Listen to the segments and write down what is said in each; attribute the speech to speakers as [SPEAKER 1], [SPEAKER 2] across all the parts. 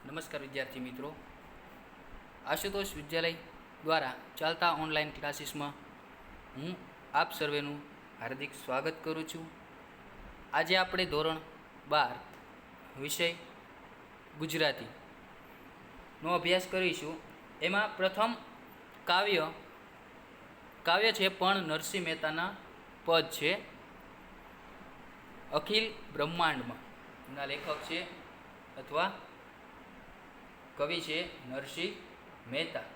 [SPEAKER 1] નમસ્કાર વિદ્યાર્થી મિત્રો, આશુતોષ વિદ્યાલય દ્વારા ચાલતા ઓનલાઈન ક્લાસીસમાં હું આપ સર્વેનું હાર્દિક સ્વાગત કરું છું. આજે આપણે ધોરણ 12 વિષય ગુજરાતીનો અભ્યાસ કરીશું. એમાં પ્રથમ કાવ્ય છે પણ નરસિંહ મહેતાના પદ છે. અખિલ બ્રહ્માંડમાં એના લેખક છે અથવા કવિ છે નરસિંહ મહેતા.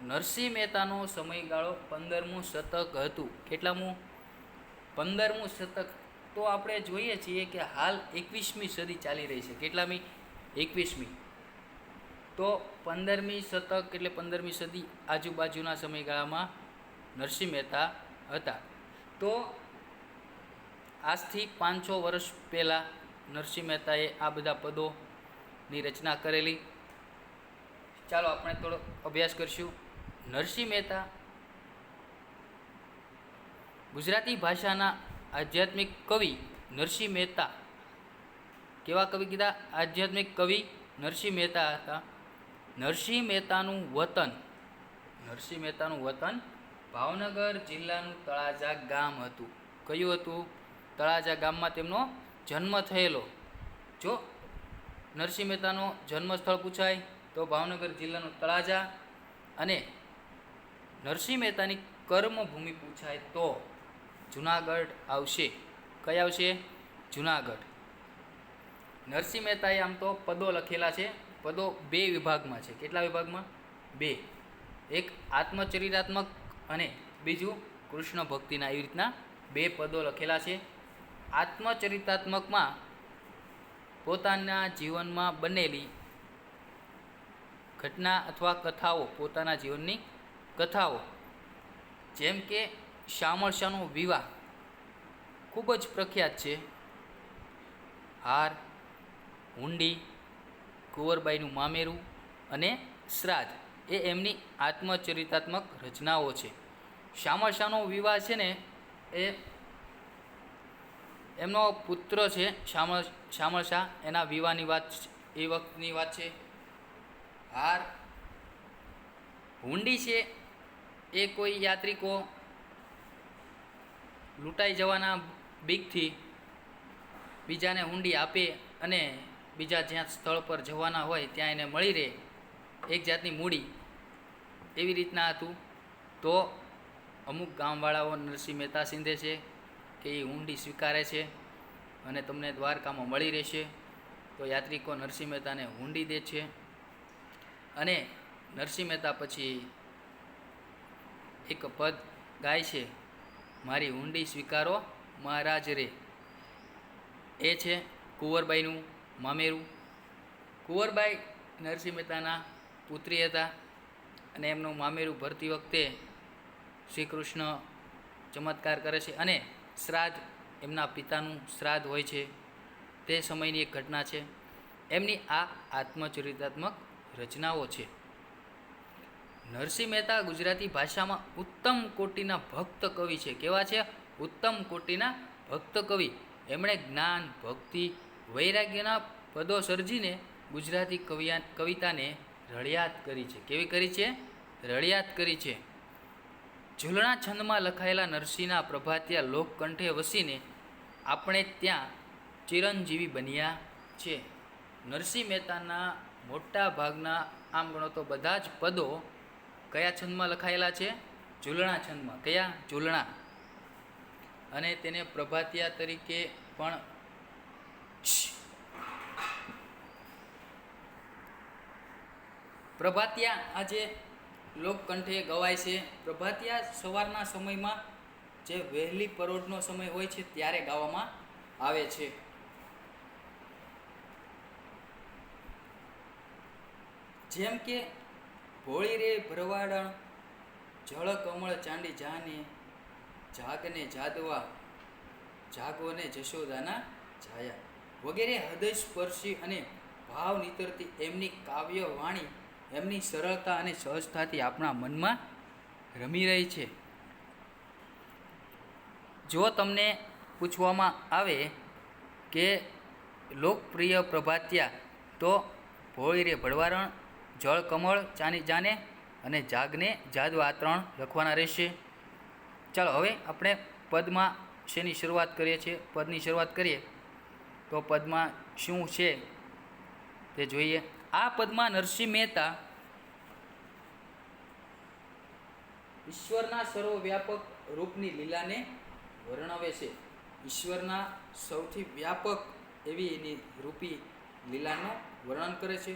[SPEAKER 1] નરસિંહ મહેતાનો સમયગાળો 15મું શતક હતું. કેટલામું? 15મું શતક. તો આપણે જોઈએ છીએ કે હાલ 21મી સદી ચાલી રહી છે. કેટલામી? 21મી. તો 15મી શતક એટલે 15મી સદી આજુબાજુના સમયગાળામાં નરસિંહ મહેતા હતા. તો આજથી 500 વર્ષ પહેલાં નરસિંહ મહેતાએ આ બધા પદોની રચના કરેલી. ચાલો આપણે થોડો અભ્યાસ કરીશું. નરસિંહ મહેતા ગુજરાતી ભાષાના આધ્યાત્મિક કવિ નરસિંહ મહેતા. કેવા કવિ કીધા? આધ્યાત્મિક કવિ નરસિંહ મહેતા હતા. નરસિંહ મહેતાનું વતન ભાવનગર જિલ્લાનું તળાજા ગામ હતું. કયું હતું? તળાજા ગામમાં તેમનો જન્મ થયેલો. જો નરસિંહ મહેતાનો જન્મસ્થળ પૂછાય તો ભાવનગર જિલ્લાનું તળાજા, અને નરસિંહ મહેતાની કર્મભૂમિ પૂછાય તો જુનાગઢ આવશે. કઈ આવશે? જુનાગઢ. નરસિંહ મહેતાએ આમ તો પદો લખેલા છે. પદો 2 વિભાગમાં છે. કેટલા વિભાગમાં? 2. એક આત્મચરિતાત્મક અને બીજું કૃષ્ણ ભક્તિના. એવી રીતના 2 પદો લખેલા છે. આત્મચરિતાત્મકમાં પોતાના જીવનમાં બનેલી ઘટના અથવા કથાઓ, પોતાના જીવનની કથાઓ, જેમ કે શામળશાનો વિવાહ ખૂબ જ પ્રખ્યાત છે. હાર, હુંડી, કુંવરબાઈનું મામેરું અને શ્રાદ્ધ એ એમની આત્મચરિતાત્મક રચનાઓ છે. શામળશાનો વિવાહ છે ને એ એમનો પુત્ર છે શામળશા, એના વિવાહની વાત એ વખતની વાત છે. હાર, હુંડી છે એ કોઈ યાત્રિકો લૂંટાઈ જવાના બીકથી બીજાને હુંડી આપે અને બીજા જ્યાં સ્થળ પર જવાના હોય ત્યાં એને મળી રહે, એક જાતની મૂડી. એવી રીતના હતું. તો અમુક ગામવાળાઓ નરસિંહ મહેતા સિંધે છે કે એ હુંડી સ્વીકારે છે અને તમને દ્વારકામાં મળી રહેશે. તો યાત્રિકો નરસિંહ મહેતાને હુંડી દે છે અને નરસિંહ મહેતા પછી એક પદ ગાય છે, મારી હુંડી સ્વીકારો મહારાજ રે. એ છે કુંવરબાઈનું મામેરું. કુંવરબાઈ નરસિંહ મહેતાના પુત્રી હતા અને એમનું મામેરું ભરતી વખતે શ્રી કૃષ્ણ ચમત્કાર કરે છે અને શ્રાદ્ધ, એમના પિતાનું શ્રાદ્ધ હોય છે. તે સમયની એક ઘટના છે. એમની આ આત્મચરિતાત્મક રચનાઓ છે. નરસિંહ મહેતા ગુજરાતી ભાષામાં ઉત્તમ કોટીના ભક્ત કવિ છે. કેવા છે? ઉત્તમ કોટીના ભક્ત કવિ. એમણે જ્ઞાન, ભક્તિ, વૈરાગ્યના પદો સર્જીને ગુજરાતી કવિતાને રળિયાત કરી છે. કેવી કરી છે? રળિયાત કરી છે. ઝૂલણા છંદમાં લખાયેલા નરસિંહના પ્રભાતિયા લોકકંઠે વસીને આપણે ત્યાં ચિરંજીવી બન્યા છે. નરસિંહ મહેતાના મોટા ભાગના, આમ ગણો તો બધા જ પદો કયા છંદમાં લખાયેલા છે? ઝૂલણા છંદમાં. કયા? ઝૂલણા. અને તેને પ્રભાતિયા તરીકે પણ પ્રભાતિયા આજે લોકકંઠે ગવાય છે. પ્રભાતિયા સવારના સમયમાં જે વહેલી પરોઢનો સમય હોય છે ત્યારે ગાવામાં આવે છે. જેમ કે ભોળી રે ભરવાડણ, જળ કમળ ચાંડી જાને, જાગને જાદવા જાગોને જશોદાના જાયા વગેરે હૃદયસ્પર્શી અને ભાવ નીતરતી એમની કાવ્ય વાણી, એમની સરળતા અને સહજતાથી આપણા મનમાં રમી રહી છે. જો તમને પૂછવામાં આવે કે લોકપ્રિય પ્રભાતિયા, તો ભોળી રે ભડવારણ, જળ કમળ ચાની જાને અને જાગને જાદુ, આ 3 લખવાના રહેશે. ચાલો હવે આપણે પદમાં શેની શરૂઆત કરીએ છીએ. પદની શરૂઆત કરીએ તો પદમાં શું છે તે જોઈએ. આ પદમાં નરસિંહ મહેતા ઈશ્વરના સર્વવ્યાપક રૂપની લીલાને વર્ણવે છે. ઈશ્વરના સૌથી વ્યાપક એવી એની રૂપી લીલાનું વર્ણન કરે છે.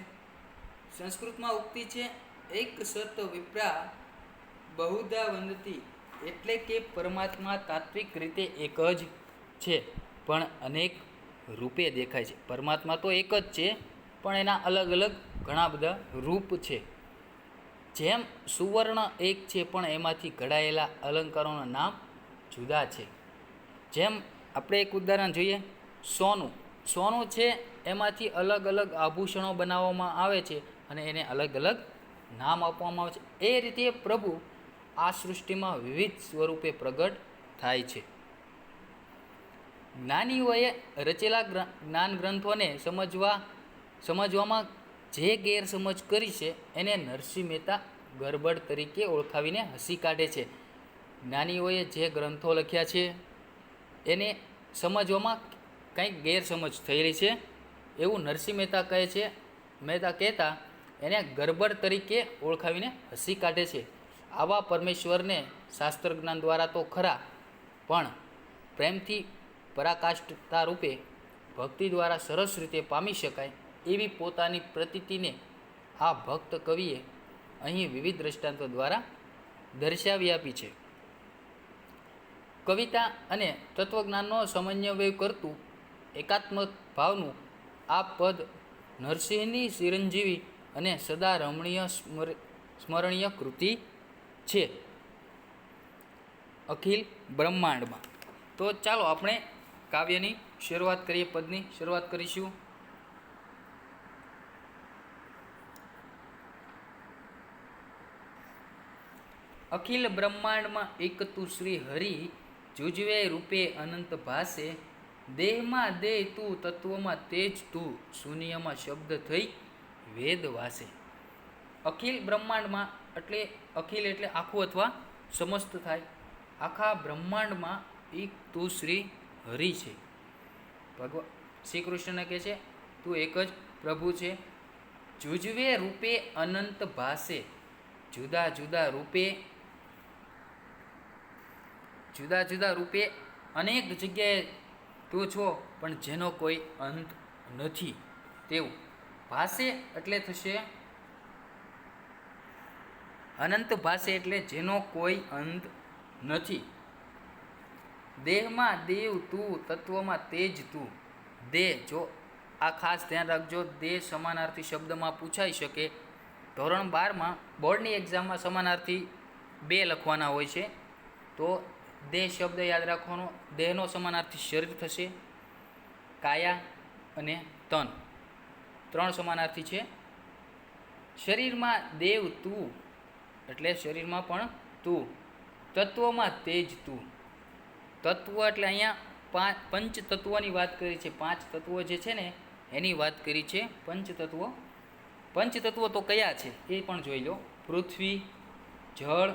[SPEAKER 1] સંસ્કૃતમાં ઉક્તિ છે, એક સત વિપ્રા બહુધા વંદતી, એટલે કે પરમાત્મા તાત્વિક રીતે એક જ છે પણ અનેક રૂપે દેખાય છે. પરમાત્મા તો એક જ છે પણ એના અલગ અલગ ઘણા બધા રૂપ છે. જેમ સુવર્ણ એક છે પણ એમાંથી ઘડાયેલા અલંકારોના નામ જુદા છે. જેમ આપણે એક ઉદાહરણ જોઈએ, સોનું છે એમાંથી અલગ અલગ આભૂષણો બનાવવામાં આવે છે અને એને અલગ અલગ નામ આપવામાં આવે છે. એ રીતે પ્રભુ આ સૃષ્ટિમાં વિવિધ સ્વરૂપે પ્રગટ થાય છે. જ્ઞાનીઓએ રચેલા જ્ઞાન ગ્રંથોને સમજવામાં જે ગેરસમજ કરી છે એને નરસિંહ મહેતા ગરબડ તરીકે ઓળખાવીને હસી કાઢે છે. જ્ઞાનીઓએ જે ગ્રંથો લખ્યા છે એને સમજવામાં કંઈક ગેરસમજ થયેલી છે એવું નરસિંહ મહેતા કહે છે. મહેતા કહેતા એને ગરબડ તરીકે ઓળખાવીને હસી કાઢે છે. આવા પરમેશ્વરને શાસ્ત્ર જ્ઞાન દ્વારા તો ખરા પણ પ્રેમથી પરાકાષ્ઠતા રૂપે ભક્તિ દ્વારા સરસ રીતે પામી શકાય એવી પોતાની પ્રતીતિને આ ભક્ત કવિએ અહીં વિવિધ દ્રષ્ટાંતો દ્વારા દર્શાવી આપી છે. કવિતા અને તત્વજ્ઞાનનો સમન્વય કરતું એકાત્મક ભાવનું આ પદ નરસિંહની ચિરંજીવી અને સદા રમણીય સ્મરણીય કૃતિ છે. અખિલ બ્રહ્માંડમાં. તો ચાલો આપણે કાવ્યની શરૂઆત કરીએ. પદની શરૂઆત કરીશું. અખિલ બ્રહ્માંડમાં એક તું શ્રી હરિ, જુજવે રૂપે અનંત ભાસે, દેહમાં દેહ તું, તત્વમાં તેજ તું, શૂન્યમાં શબ્દ થઈ વેદ વાસે. અખિલ બ્રહ્માંડમાં એટલે અખિલ એટલે આખું અથવા સમસ્ત થાય. આખા બ્રહ્માંડમાં એક તું શ્રી હરિ છે. ભગવાન શ્રી કૃષ્ણને કહે છે તું એક જ પ્રભુ છે. જુજવે રૂપે અનંત ભાસે, જુદા જુદા રૂપે અનેક જગ્યાએ તું છો પણ જેનો કોઈ અંત નથી તેવું. ભાસે એટલે થશે અનંત ભાસે એટલે જેનો કોઈ અંત નથી. દેહમાં દેવ તું, તત્વમાં તેજ તું. દેહ, જો આ ખાસ ધ્યાન રાખજો, દેહ સમાનાર્થી શબ્દમાં પૂછાઈ શકે. ધોરણ 12માં બોર્ડની એક્ઝામમાં સમાનાર્થી 2 લખવાના હોય છે. તો દેહ શબ્દ યાદ રાખવાનો. દેહનો સમાનાર્થી શરીર થશે. કાયા અને તન 3 સમાનાર્થી છે. શરીરમાં દેવ તું એટલે શરીરમાં પણ તું. તત્વમાં તેજ તું. તત્વ એટલે અહીંયા પંચ તત્વોની વાત કરી છે. 5 તત્વો જે છે ને એની વાત કરી છે. પંચ તત્વો તો કયા છે એ પણ જોઈ લો. પૃથ્વી, જળ,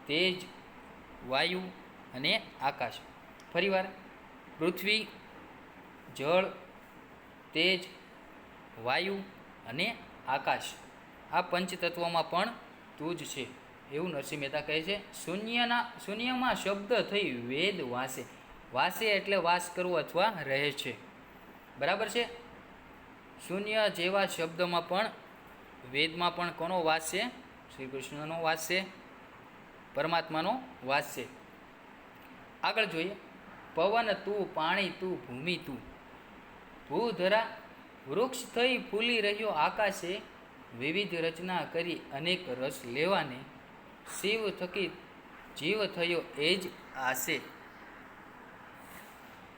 [SPEAKER 1] તેજ, વાયુ અને આકાશ. ફરીવાર, પૃથ્વી, જળ, તેજ, વાયુ અને આકાશ. આ પંચ તત્વોમાં પણ તું જ છે એવું નરસિંહ મહેતા કહે છે. શૂન્યમાં શબ્દ થઈ વેદ વાસે. વાસે એટલે વાસ કરવો અથવા રહે છે. બરાબર છે. શૂન્ય જેવા શબ્દમાં પણ વેદમાં પણ કોનો વાસ છે? શ્રી કૃષ્ણનો વાસ છે, પરમાત્માનો વાસ છે. આગળ જોઈએ. પવન તું, પાણી તું, ભૂમિ તું. ભૂધરા વૃક્ષ થઈ ફૂલી રહ્યો આકાશે, વિવિધ રચના કરી અનેક રસ લેવાને, શિવ થકી જીવ થયો એ જ આશે.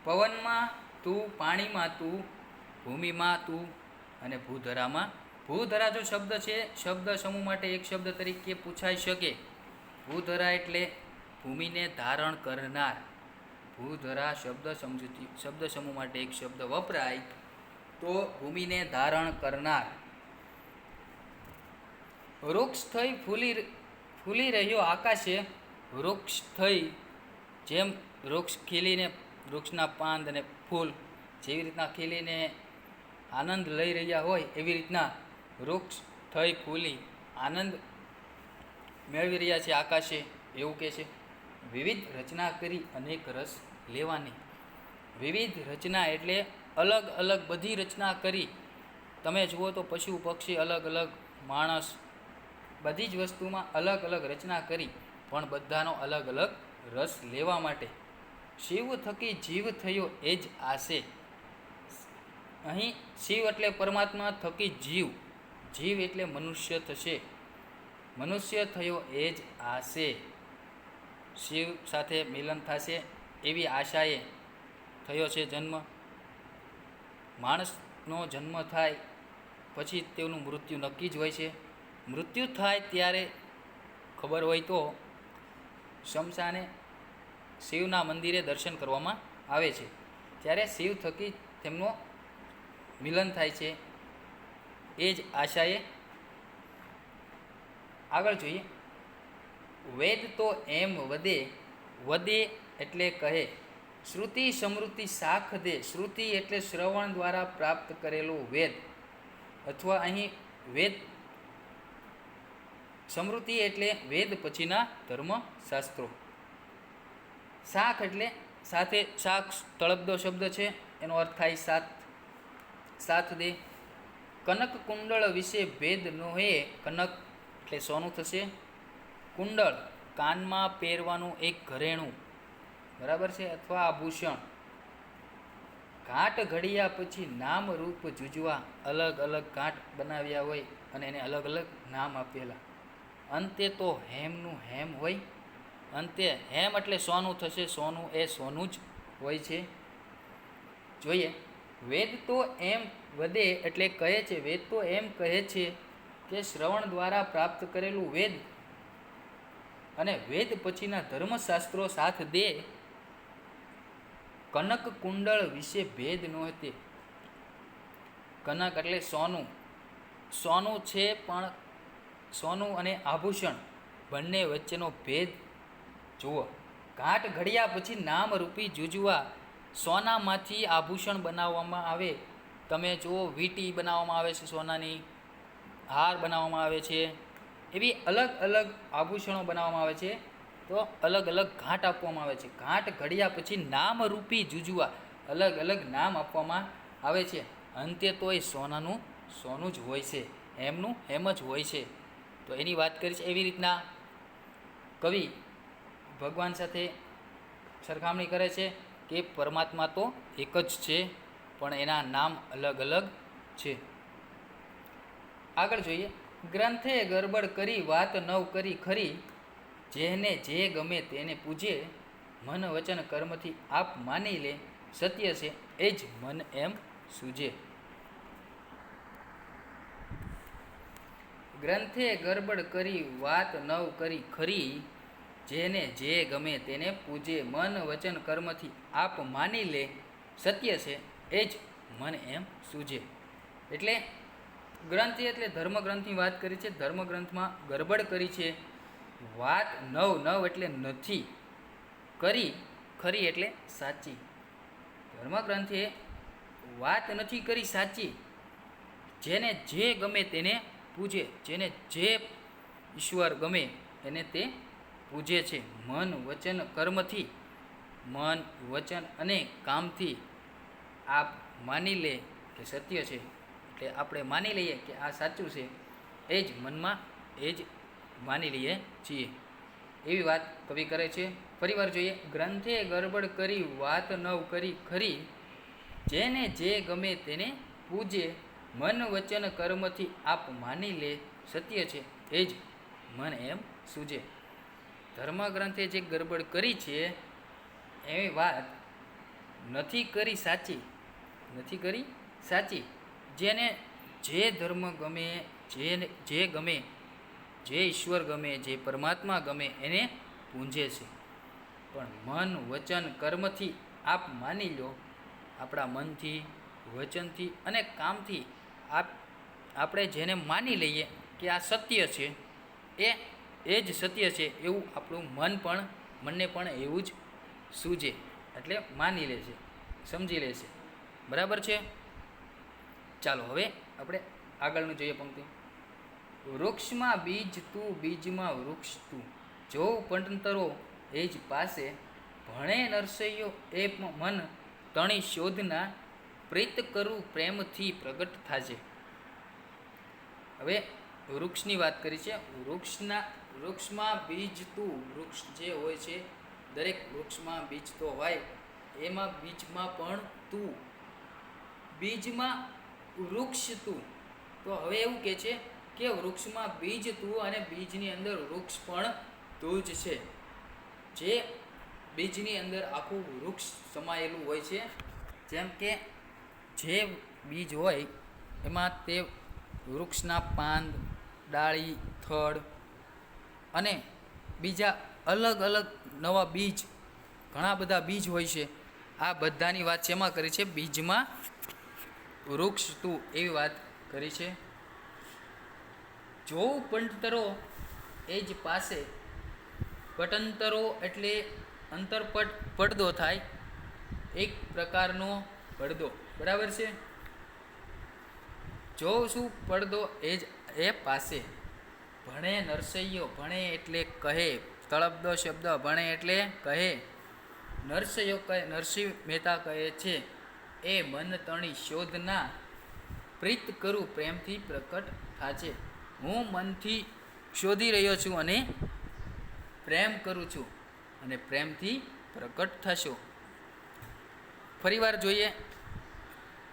[SPEAKER 1] પવનમાં તું, પાણીમાં તું, ભૂમિમાં તું અને ભૂધરામાં. ભૂધરા જો શબ્દ છે, શબ્દ સમૂહ માટે એક શબ્દ તરીકે પૂછાઈ શકે. ભૂધરા એટલે ભૂમિને ધારણ કરનાર. ભૂધરા શબ્દ સમૂહ માટે એક શબ્દ વપરાય તો ભૂમિને ધારણ કરનાર. વૃક્ષ થઈ ફૂલી રહ્યો આકાશે, વૃક્ષ થઈ જેમ વૃક્ષ ખીલીને વૃક્ષના પાંદ અને ફૂલ જેવી રીતના ખીલીને આનંદ લઈ રહ્યા હોય એવી રીતના વૃક્ષ થઈ ફૂલી આનંદ મેળવી રહ્યા છે આકાશે, એવું કહે છે. વિવિધ રચના કરી અનેક રસ લેવાની. વિવિધ રચના એટલે અલગ અલગ બધી રચના કરી. તમે જુઓ તો પશુ પક્ષી અલગ અલગ, માણસ, બધી જ વસ્તુમાં અલગ અલગ રચના કરી, પણ બધાનો અલગ અલગ રસ લેવા માટે. શિવ થકી જીવ થયો એ જ આશે. અહીં શિવ એટલે પરમાત્મા, થકી જીવ, જીવ એટલે મનુષ્ય થશે. મનુષ્ય થયો એ જ આશે. શિવ સાથે મિલન થશે એવી આશાએ થયો છે જન્મ. માણસનો જન્મ થાય પછી તેનું મૃત્યુ નક્કી જ હોય છે. મૃત્યુ થાય ત્યારે ખબર હોય તો શમશાને શિવના મંદિરે દર્શન કરવામાં આવે છે. ત્યારે શિવ થકી તેમનો મિલન થાય છે એ જ આશાએ. આગળ જોઈએ. વેદ તો એમ વધે, વધે એટલે કહે, શ્રુતિ સમૃદ્ધિ શાખ દે. શ્રુતિ એટલે શ્રવણ દ્વારા પ્રાપ્ત કરેલું વેદ, અથવા અહીં વેદ સમૃદ્ધિ એટલે વેદ પછીના ધર્મશાસ્ત્રો. શાખ એટલે સાથે, શાખ તળપદો શબ્દ છે, એનો અર્થ થાય સાથ, સાથ દે. કનક કુંડળ વિશે ભેદ નો હે. કનક એટલે સોનું થશે. કુંડળ કાનમાં પહેરવાનું એક ઘરેણું, બરાબર છે, અથવા આભૂષણ. ઘાટ ઘડિયા પછી નામ રૂપ જુજવા. અલગ અલગ ઘાટ બનાવ્યા હોય અને એને અલગ અલગ નામ આપેલા. અંતે તો હેમનું હેમ હોય. અંતે હેમ એટલે સોનું થશે. સોનું એ સોનું જ હોય છે. જોઈએ. વેદ તો એમ વધે એટલે કહે છે, વેદ તો એમ કહે છે કે શ્રવણ દ્વારા પ્રાપ્ત કરેલું વેદ અને વેદ પછીના ધર્મશાસ્ત્રો સાથ દે. કનક કુંડળ વિશે ભેદ નહોતે. કનક એટલે સોનું, સોનું છે, પણ સોનું અને આભૂષણ બંને વચ્ચેનો ભેદ જુઓ. ઘાટ ઘડ્યા પછી નામ રૂપી જુજવા. સોનામાંથી આભૂષણ બનાવવામાં આવે. તમે જુઓ, વીંટી બનાવવામાં આવે છે સોનાની, હાર બનાવવામાં આવે છે, એવી અલગ અલગ આભૂષણો બનાવવામાં આવે છે. તો અલગ અલગ ઘાટ આપવામાં આવે છે. ઘાટ ઘડ્યા પછી નામરૂપી જુજવા, અલગ અલગ નામ આપવામાં આવે છે. અંતે તો એ સોનાનું સોનું જ હોય છે, એમનું એમ જ હોય છે. તો એની વાત કરી છે. એવી રીતના કવિ ભગવાન સાથે સરખામણી કરે છે કે પરમાત્મા તો એક જ છે, પણ એના નામ અલગ અલગ છે. આગળ જોઈએ. ગ્રંથે ગરબડ કરી વાત નવ કરી ખરી, જેને જે ગમે તેને પૂજે, મન વચન કર્મથી આપ માની લે, સત્ય છે એ જ મન એમ સૂજે. ગ્રંથે ગરબડ કરી વાત નવ કરી ખરી, જેને જે ગમે તેને પૂજે, મન વચન કર્મથી આપ માની લે, સત્ય છે એ જ મન એમ સૂજે. એટલે ગ્રંથ એટલે ધર્મગ્રંથની વાત કરી છે. ધર્મગ્રંથમાં ગરબડ કરી છે. વાત નવ, નવ એટલે નથી, કરી, ખરી એટલે સાચી. ધર્મગ્રંથે વાત નથી કરી સાચી. જેને જે ગમે તેને પૂજે, જેને જે ઈશ્વર ગમે એને તે પૂજે છે. મન વચન કર્મથી, મન વચન અને કામથી આપ માની લે કે સત્ય છે. એટલે આપણે માની લઈએ કે આ સાચું છે, એ જ મનમાં એ જ માની લઈએ છીએ. એવી વાત કવિ કરે છે. ફરીવાર જોઈએ. ગ્રંથે ગરબડ કરી વાત નવ કરી ખરી, જેને જે ગમે તેને પૂજે, મન વચન કર્મથી આપ માની લે, સત્ય છે એ જ મન એમ સૂજે. ધર્મગ્રંથે જે ગરબડ કરી છે એવી વાત નથી કરી સાચી, નથી કરી સાચી. જેને જે ધર્મ ગમે, જે ગમે, જે ઈશ્વર ગમે, જે પરમાત્મા ગમે એને પૂંજે છે. પણ મન વચન કર્મથી આપ માની લો, આપણા મનથી, વચનથી અને કામથી આપણે જેને માની લઈએ કે આ સત્ય છે, એ જ સત્ય છે એવું આપણું મનને પણ એવું જ સૂજે, એટલે માની લે છે, સમજી લે છે. બરાબર છે. ચાલો હવે આપણે આગળનું જોઈએ પંક્તિ. વૃક્ષમાં બીજ તું, બીજમાં વૃક્ષ તું, જો પંતરો એ જ પાસે, ભણે નરસૈયો એ મન તણી શોધના, પ્રીત કરું પ્રેમથી પ્રગટ થાજે. હવે વૃક્ષની વાત કરી છે. વૃક્ષમાં બીજ તું, વૃક્ષ જે હોય છે દરેક વૃક્ષમાં બીજ તો હોય, એમાં બીજમાં પણ તું, બીજમાં વૃક્ષ તું. તો હવે એવું કહે છે કે વૃક્ષમાં બીજ તું અને બીજની અંદર વૃક્ષ પણ તું જ છે. જે બીજની અંદર આખું વૃક્ષ સમાયેલું હોય છે. જેમ કે જે બીજ હોય એમાં તે વૃક્ષના પાન, ડાળી, થડ અને બીજા અલગ અલગ નવા બીજ, ઘણા બધા બીજ હોય છે. આ બધાની વાત શેમાં કરી છે? બીજમાં વૃક્ષ તું એવી વાત કરી છે. જોઉં પંતરો એ જ પાસે, પટંતરો એટલે અંતરપટ, પડદો થાય, એક પ્રકારનો પડદો. બરાબર છે. જોઉં છું પડદો એ પાસે, ભણે નરસૈયો, ભણે એટલે કહે, તળપદો શબ્દ, ભણે એટલે કહે, નરસૈયો કહે, નરસિંહ મહેતા કહે છે, એ મન તણી શોધના, પ્રીત કરું પ્રેમથી પ્રકટ થાજે. હું મનથી શોધી રહ્યો છું અને પ્રેમ કરું છું અને પ્રેમથી પ્રકટ થશો. ફરીવાર જોઈએ.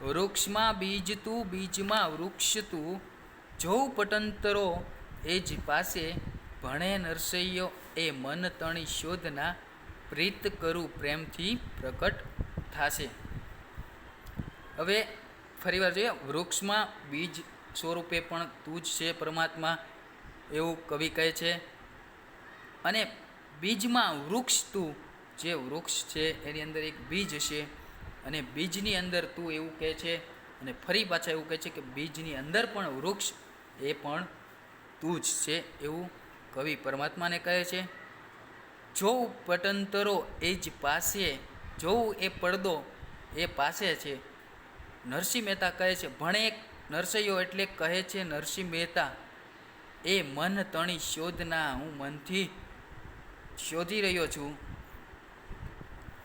[SPEAKER 1] વૃક્ષમાં બીજ તું, બીજમાં વૃક્ષ તું, જોઉં પટંતરો એ જ પાસે, ભણે નરસૈયો એ મન તણી શોધના, પ્રીત કરું પ્રેમથી પ્રકટ થાશે. હવે ફરીવાર જોઈએ. વૃક્ષમાં બીજ સ્વરૂપે પણ તું જ છે પરમાત્મા, એવું કવિ કહે છે. અને બીજમાં વૃક્ષ તું, જે વૃક્ષ છે એની અંદર એક બીજ છે અને બીજની અંદર તું એવું કહે છે. અને ફરી પાછા એવું કહે છે કે બીજની અંદર પણ વૃક્ષ એ પણ તું જ છે એવું કવિ પરમાત્માને કહે છે. જોઉં પટંતરો એ જ પાસે, જોઉં એ પડદો એ પાસે છે. નરસિંહ મહેતા કહે છે, ભણે નરસૈયો એટલે કહે છે નરસિંહ મહેતા, એ મન તણી શોધના, હું મનથી શોધી રહ્યો છું,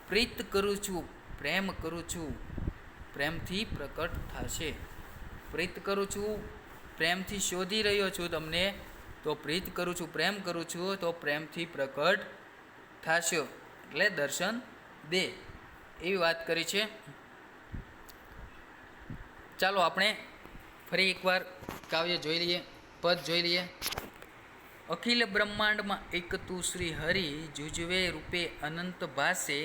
[SPEAKER 1] પ્રીત કરું છું, પ્રેમ કરું છું, પ્રેમથી પ્રકટ થશે. પ્રીત કરું છું, પ્રેમથી શોધી રહ્યો છું તમને, તો પ્રીત કરું છું, પ્રેમ કરું છું, તો પ્રેમથી પ્રકટ થશો, એટલે દર્શન દે, એવી વાત કરી છે. ચાલો આપણે ફરી એકવાર કાવ્ય જોઈ લઈએ, પદ જોઈ લઈએ. અખિલ બ્રહ્માંડમાં એક તું શ્રી હરિ, જુજવે રૂપે અનંત ભાસે,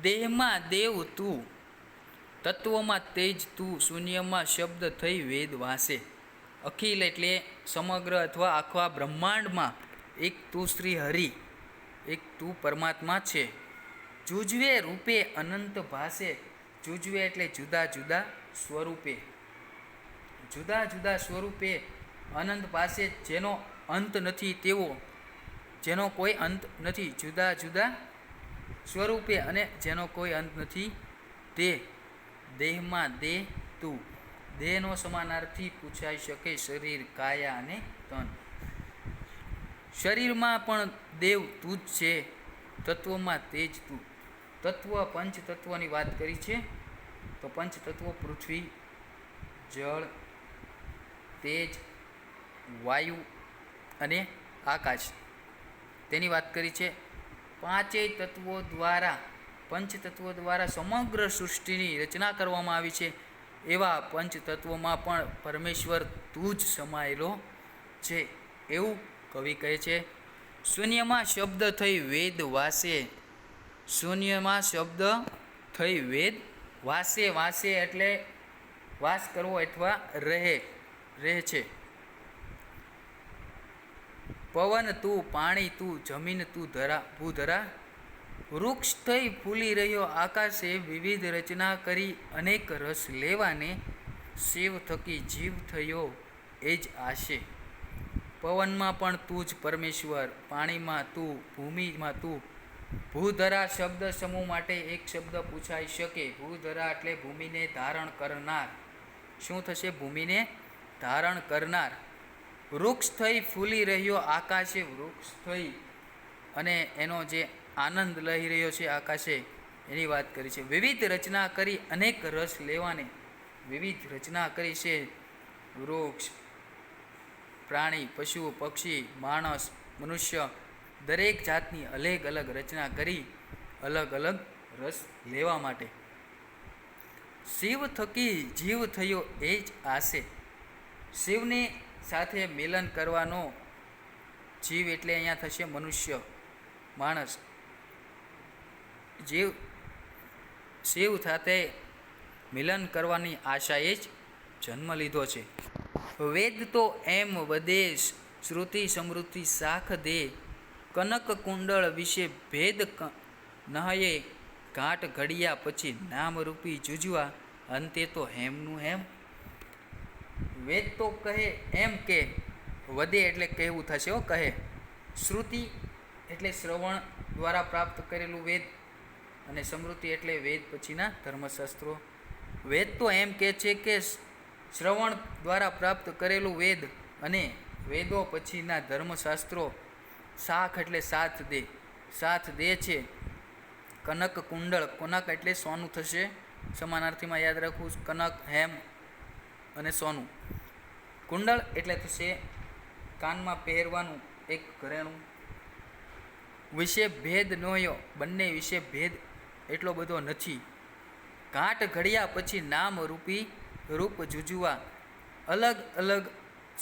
[SPEAKER 1] દેહમાં દેવ તું, તત્વમાં તેજ તું, શૂન્યમાં શબ્દ થઈ વેદ વાસે. અખિલ એટલે સમગ્ર અથવા આખા બ્રહ્માંડમાં એક તું શ્રી હરિ, એક તું પરમાત્મા છે. જુજવે રૂપે અનંત ભાસે, જુજવે એટલે જુદા જુદા સ્વરૂપે, જુદા જુદા સ્વરૂપે, અનંત પાસે જેનો અંત નથી તેવો, જેનો કોઈ અંત નથી, જુદા જુદા સ્વરૂપે અને જેનો કોઈ અંત નથી તે. દેહમાં દેહ તું, દેહનો સમાનાર્થી પૂછાઈ શકે શરીર, કાયા અને તન. શરીરમાં પણ દેવ તું જ છે, તત્વમાં તેજ તું. તત્વ, પંચ તત્વની વાત કરી છે. તો પંચ તત્વો પૃથ્વી, જળ, તેજ, વાયુ અને આકાશ, તેની વાત કરી છે. પાંચેય તત્વો દ્વારા, પંચ તત્વો દ્વારા સમગ્ર સૃષ્ટિની રચના કરવામાં આવી છે. એવા પંચ તત્વોમાં પણ પરમેશ્વર તું જ સમાયેલો છે એવું કવિ કહે છે. શૂન્યમાં શબ્દ થઈ વેદ વાસે, શૂન્યમાં શબ્દ થઈ વેદ વાસે, વાસે એટલે વાસ કરવો અથવા રહે છે. પવન તું, પાણી તું, જમીન તું, ભૂધરા, વૃક્ષ થઈ ફૂલી રહ્યો આકાશે, વિવિધ રચના કરી અનેક રસ લેવાને, શિવ થકી જીવ થયો એ જ આશે. પવનમાં પણ તું જ પરમેશ્વર, પાણીમાં તું, ભૂમિમાં તું. ભૂધરા શબ્દ સમૂહ માટે એક શબ્દ પૂછાઈ શકે. ભૂધરા એટલે ભૂમિને ધારણ કરનાર. શું થશે? ભૂમિને ધારણ કરનાર. વૃક્ષ થઈ ફૂલી રહ્યો આકાશે, વૃક્ષ થઈ અને એનો જે આનંદ લઈ રહ્યો છે આકાશે, એની વાત કરી છે. વિવિધ રચના કરી અનેક રસ લેવાને, વિવિધ રચના કરી છે. વૃક્ષ, પ્રાણી, પશુ, પક્ષી, માણસ, મનુષ્ય, દરેક જાતની અલગ અલગ રચના કરી અલગ અલગ રસ લેવા માટે. શિવ થકી જીવ થયો એ જ આશે. શિવની સાથે મિલન કરવાનો જીવ એટલે અહીંયા થશે મનુષ્ય, માણસ. જીવ શિવ સાથે મિલન કરવાની આશાએ જ જન્મ લીધો છે. વેદ તો એમ વદેશ, શ્રુતિ સમૃદ્ધિ શાખ દે. કનક કુંડળ વિશે ભેદ નહયે, ઘાટ ઘડિયા પછી નામરૂપી જુજવા. અંતે તો હેમનું હેમ. વેદ તો કહે એમ કે, વદે એટલે કહેવું થશે હો, કહે. શ્રુતિ એટલે શ્રવણ દ્વારા પ્રાપ્ત કરેલું વેદ, અને સમૃદ્ધિ એટલે વેદ પછીના ધર્મશાસ્ત્રો. વેદ તો એમ કહે છે કે શ્રવણ દ્વારા પ્રાપ્ત કરેલું વેદ અને વેદો પછીના ધર્મશાસ્ત્રો. શાખ એટલે સાથ દે, સાથ દે છે. કનક કુંડળ, કનક એટલે સોનું થશે, સમાનાર્થીમાં યાદ રાખવું. કનક, હેમ અને સોનું. કુંડળ એટલે થશે કાનમાં પહેરવાનું એક ઘરેણું. વિશે ભેદ નોયો, બંને વિશે ભેદ એટલો બધો નથી. ઘાટ ઘડ્યા પછી નામ રૂપી રૂપ જુજવા. અલગ અલગ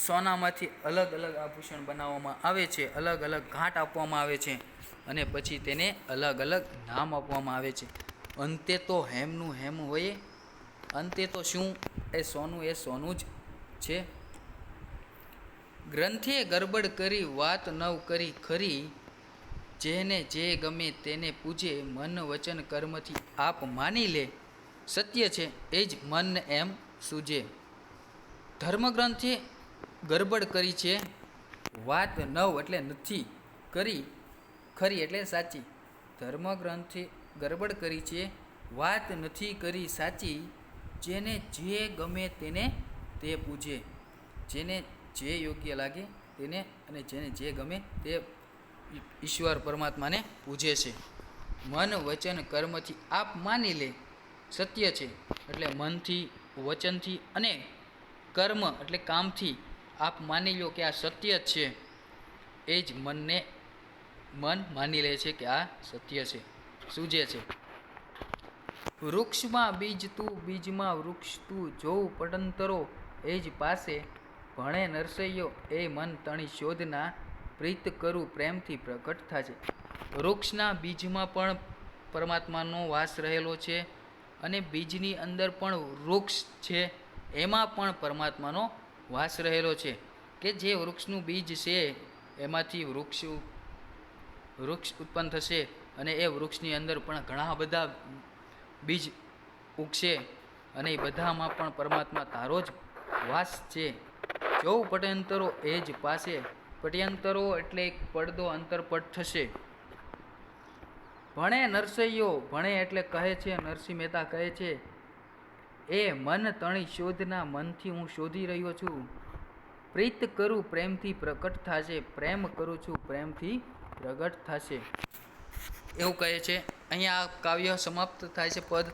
[SPEAKER 1] સોનામાંથી અલગ અલગ આભૂષણ બનાવવામાં આવે છે, અલગ અલગ ઘાટ આપવામાં આવે છે, અને પછી તેને અલગ અલગ નામ આપવામાં આવે છે. અંતે તો હેમનું હેમ હોય. અંતે તો શું? એ સોનું જ છે. ગ્રંથિએ ગરબડ કરી, વાત નવ કરી ખરી. જેને જે ગમે તેને પૂજે, મન વચન કર્મથી આપ માની લે. સત્ય છે એ જ મન એમ સૂજે. ધર્મગ્રંથે ગરબડ કરી છે, વાત નવ એટલે નથી, કરી ખરી એટલે સાચી. ધર્મગ્રંથે ગરબડ કરી છે, વાત નથી કરી સાચી. જેને જે ગમે તેને તે પૂજે. જેને જે યોગ્ય લાગે તેને, અને જેને જે ગમે તે ઈશ્વર પરમાત્માને પૂજે છે. મન વચન કર્મથી આપ માની લે. સત્ય છે એટલે મનથી, વચનથી અને કર્મ એટલે કામથી આપ માની લો કે આ સત્ય જ છે. એ જ મન માની લે છે કે આ સત્ય છે, સૂજે છે. વૃક્ષમાં બીજ તું, બીજમાં વૃક્ષ તું. જોઉં પટંતરો એ જ પાસે. ભણે નરસૈયો એ મન તણી શોધના. પ્રીત કરું પ્રેમથી પ્રગટ થશે. વૃક્ષના બીજમાં પણ પરમાત્માનો વાસ રહેલો છે, અને બીજની અંદર પણ વૃક્ષ છે, એમાં પણ પરમાત્માનો વાસ રહેલો છે. કે જે વૃક્ષનું બીજ છે એમાંથી વૃક્ષ ઉત્પન્ન થશે, અને એ વૃક્ષની અંદર પણ ઘણા બધા બીજ ઉગશે, અને એ બધામાં પણ પરમાત્મા તારો જ વાસ છે. જોઉં પટ્યંતરો એ જ પાસે. પટ્યંતરો એટલે એક પડદો અંતરપટ થશે. ભણે નરસૈયો, ભણે એટલે કહે છે, નરસિંહ મહેતા કહે છે, એ મન તણી શોધના. મનથી હું શોધી રહ્યો છું. પ્રીત કરું પ્રેમથી પ્રગટ થશે. પ્રેમ કરું છું પ્રેમથી પ્રગટ થશે, એવું કહે છે. અહીંયા આ કાવ્ય સમાપ્ત થાય છે પદ.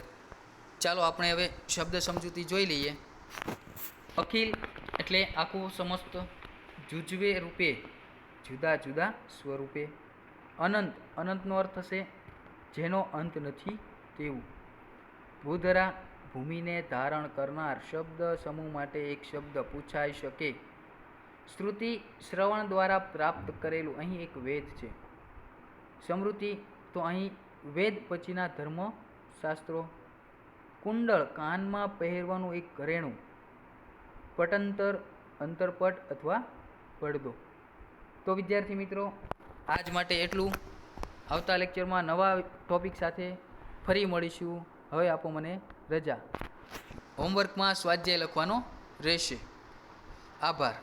[SPEAKER 1] ચાલો આપણે હવે શબ્દ સમજૂતી જોઈ લઈએ. અખિલ એટલે આખું સમસ્ત, જુજવે રૂપે જુદા જુદા સ્વરૂપે. અનંત, અનંતનો અર્થ થશે જેનો અંત નથી તેવું. ભૂધરા ભૂમિને ધારણ કરનાર. શબ્દ સમૂહ માટે એક શબ્દ પૂછાઈ શકે. શ્રુતિ શ્રવણ દ્વારા પ્રાપ્ત કરેલું, અહીં એક વેદ છે. સમૃદ્ધિ તો અહીં વેદ પછીના ધર્મશાસ્ત્રો. કુંડળ કાનમાં પહેરવાનું એક ઘરેણું. પટંતર અંતરપટ અથવા પડદો. તો વિદ્યાર્થી મિત્રો, આજ માટે એટલું. આવતા લેક્ચરમાં નવા ટોપિક સાથે ફરી મળીશું. હવે આપો મને રજા. હોમવર્કમાં સ્વાધ્યાય લખવાનો રહેશે. આભાર.